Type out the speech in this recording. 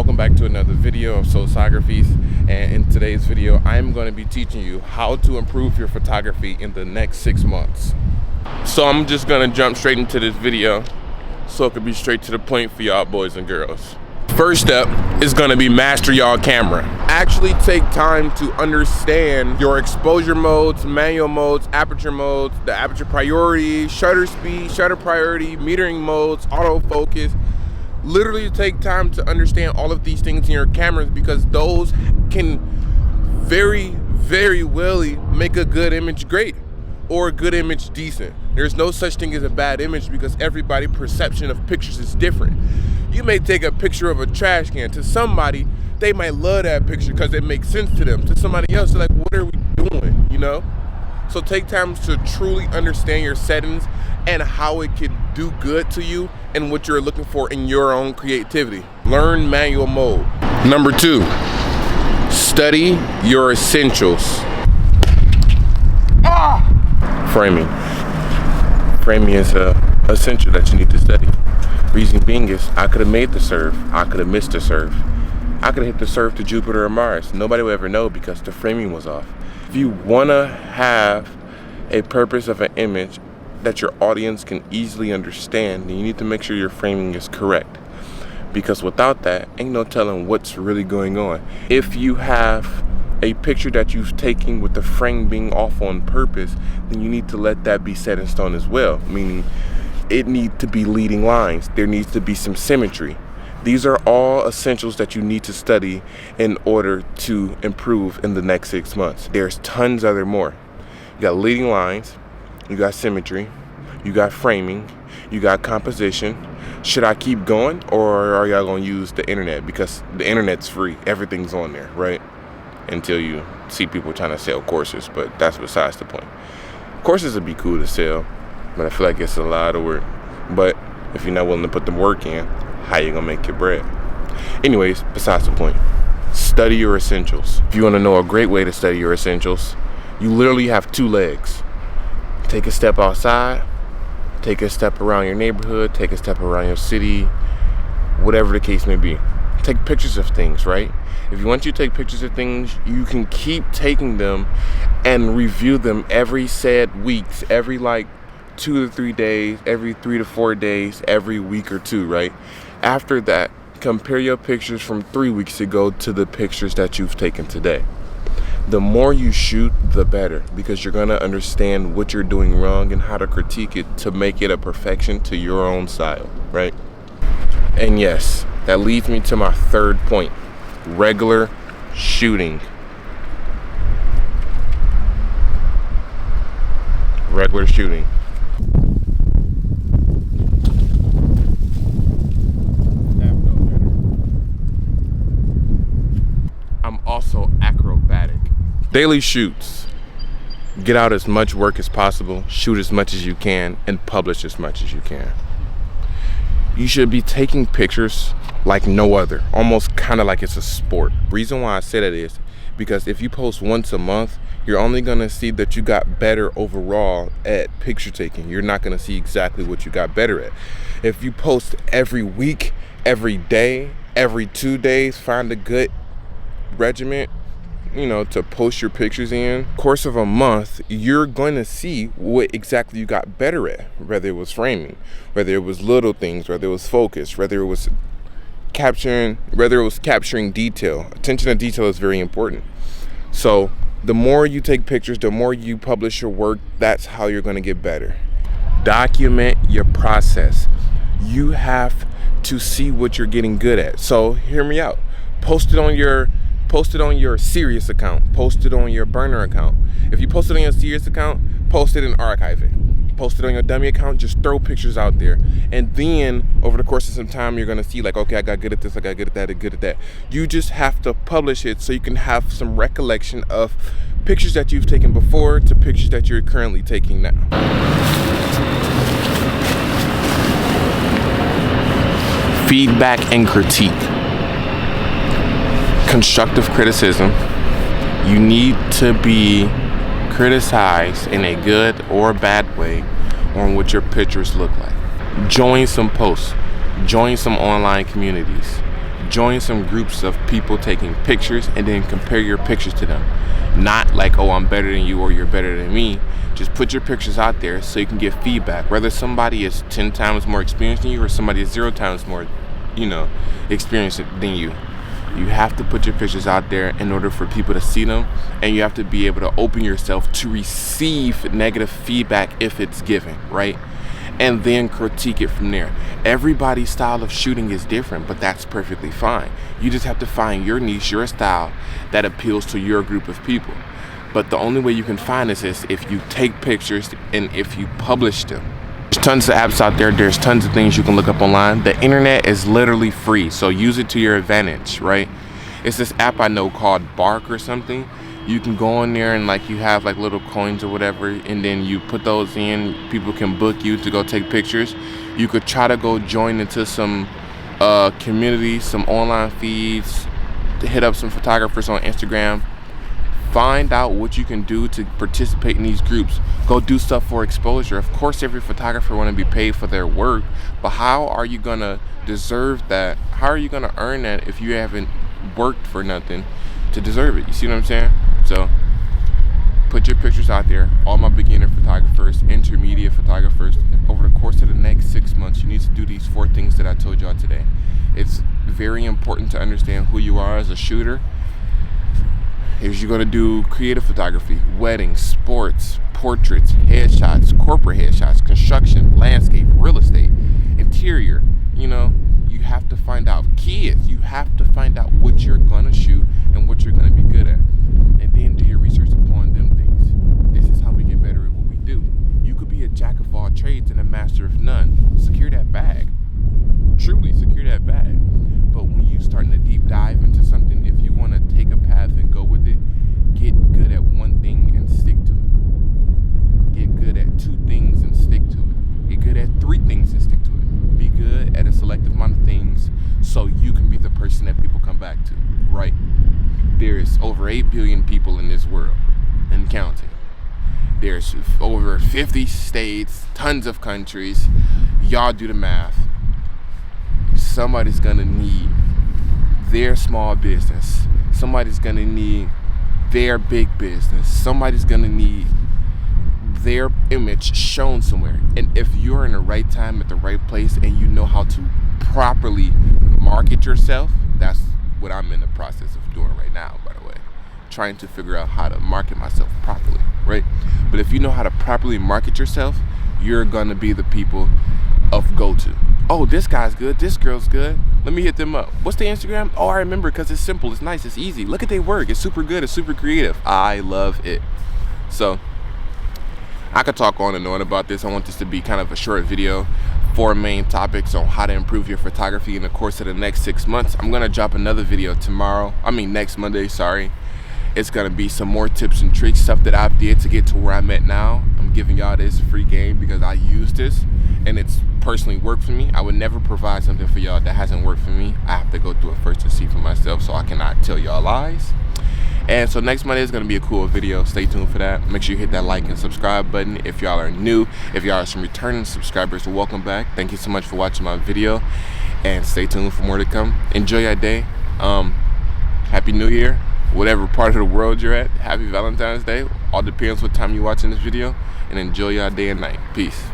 welcome back to another video of Sociographies, and in today's video I'm going to be teaching you how to improve your photography in the next 6 months. So I'm just going to jump straight into this video so it can be straight to the point for y'all boys and girls. First step is going to be master y'all camera. Actually take time to understand your exposure modes, manual modes, aperture modes, the aperture priority, shutter speed, shutter priority, metering modes, autofocus. Literally take time to understand all of these things in your cameras, because those can very well make a good image great or a good image decent. There's no such thing as a bad image, because everybody's perception of pictures is different. You may take a picture of a trash can. To somebody, they might love that picture because it makes sense to them. To somebody else, they're like, what are we doing, you know? So take time to truly understand your settings and how it can do good to you and what you're looking for in your own creativity. Learn manual mode. Number 2, study your essentials. Framing. Framing is a essential that you need to study. Reason being is, I could have made the serve, I could have missed the serve. I could have hit the serve to Jupiter or Mars. Nobody will ever know because the framing was off. If you want to have a purpose of an image that your audience can easily understand, then you need to make sure your framing is correct. Because without that, ain't no telling what's really going on. If you have a picture that you've taken with the frame being off on purpose, then you need to let that be set in stone as well. Meaning, it needs to be leading lines. There needs to be some symmetry. These are all essentials that you need to study in order to improve in the next 6 months. There's tons other more. You got leading lines, you got symmetry, you got framing, you got composition. Should I keep going, or are y'all gonna use the internet? Because the internet's free, everything's on there, right? Until you see people trying to sell courses, but that's besides the point. Courses would be cool to sell, but I feel like it's a lot of work. But if you're not willing to put the work in, how you gonna make your bread? Anyways, besides the point, study your essentials. If you want to know a great way to study your essentials, you literally have 2 legs. Take a step outside, take a step around your neighborhood, take a step around your city, whatever the case may be. Take pictures of things, right? If you want to take pictures of things, you can keep taking them and review them every said weeks, every 2 to 3 days, every 3 to 4 days, every week or 2, right? After that, compare your pictures from 3 weeks ago to the pictures that you've taken today. The more you shoot, the better, because you're gonna understand what you're doing wrong and how to critique it to make it a perfection to your own style, right? And yes, that leads me to my 3rd point, regular shooting. Regular shooting. I'm also acrobatic. Daily shoots. Get out as much work as possible, shoot as much as you can, and publish as much as you can. You should be taking pictures like no other, almost kind of like it's a sport. Reason why I say that is because if you post once a month, you're only gonna see that you got better overall at picture taking. You're not gonna see exactly what you got better at. If you post every week, every day, every 2 days, find a good regiment, to post your pictures in. Course of a month, you're going to see what exactly you got better at, whether it was framing, whether it was little things, whether it was focus, whether it was capturing detail. Attention to detail is very important. So the more you take pictures, the more you publish your work, that's how you're going to get better. Document your process. You have to see what you're getting good at. So hear me out. Post it on your serious account, post it on your burner account. If you post it on your serious account, post it and archive it. Post it on your dummy account, just throw pictures out there. And then over the course of some time, you're gonna see okay, I got good at this, I got good at that, and good at that. You just have to publish it so you can have some recollection of pictures that you've taken before to pictures that you're currently taking now. Feedback and critique. Constructive criticism. You need to be criticized in a good or bad way on what your pictures look like. Join some posts, join some online communities, join some groups of people taking pictures and then compare your pictures to them. Not like, oh, I'm better than you or you're better than me. Just put your pictures out there so you can get feedback. Whether somebody is 10 times more experienced than you or somebody is 0 times more, experienced than you. You have to put your pictures out there in order for people to see them, and you have to be able to open yourself to receive negative feedback if it's given, right? And then critique it from there. Everybody's style of shooting is different, but that's perfectly fine. You just have to find your niche, your style that appeals to your group of people. But the only way you can find this is if you take pictures and if you publish them. There's tons of apps out there. There's tons of things you can look up online. The internet is literally free, so use it to your advantage, right? It's this app I know called Bark or something. You can go in there and you have little coins or whatever, and then you put those in. People can book you to go take pictures. You could try to go join into some communities, some online feeds, to hit up some photographers on Instagram. Find out what you can do to participate in these groups. Go do stuff for exposure. Of course, every photographer want to be paid for their work, but how are you gonna deserve that? How are you gonna earn that if you haven't worked for nothing to deserve it? You see what I'm saying? So put your pictures out there. All my beginner photographers, intermediate photographers, over the course of the next 6 months, you need to do these 4 things that I told y'all today. It's very important to understand who you are as a shooter. If you're going to do creative photography, weddings, sports, portraits, headshots, corporate headshots, construction, landscape, real estate, interior, you have to find out. Kids, you have to find out what you're going to shoot and what you're going to be good at. And then do your research upon them things. This is how we get better at what we do. You could be a jack of all trades and a master of none. Secure that bag. Truly secure that bag. But when you starting to deep dive into something, if you want to take a path and go with it, get good at one thing and stick to it. Get good at 2 things and stick to it. Get good at 3 things and stick to it. Be good at a selective amount of things so you can be the person that people come back to, right? There's over 8 billion people in this world and counting. There's over 50 states, tons of countries. Y'all do the math. Somebody's gonna need their small business. Somebody's gonna need their big business. Somebody's gonna need their image shown somewhere. And if you're in the right time at the right place and you know how to properly market yourself, that's what I'm in the process of doing right now, by the way. Trying to figure out how to market myself properly, right? But if you know how to properly market yourself, you're gonna be the people of go-to. Oh, this guy's good, this girl's good, let me hit them up. What's the Instagram? Oh, I remember, because it's simple, it's nice, it's easy. Look at their work, it's super good, it's super creative. I love it. So I could talk on and on about this. I want this to be kind of a short video. 4 main topics on how to improve your photography in the course of the next 6 months. I'm gonna drop another video next Monday, sorry. It's gonna be some more tips and tricks, stuff that I've did to get to where I'm at now. I'm giving y'all this free game because I use this and it's personally worked for me. I would never provide something for y'all that hasn't worked for me. I have to go through it first to see for myself, so I cannot tell y'all lies. And so next Monday is going to be a cool video. Stay tuned for that. Make sure you hit that like and subscribe button if y'all are new. If y'all are some returning subscribers, welcome back. Thank you so much for watching my video. And stay tuned for more to come. Enjoy your day. Happy New Year. Whatever part of the world you're at. Happy Valentine's Day. All depends what time you're watching this video. And enjoy your day and night. Peace.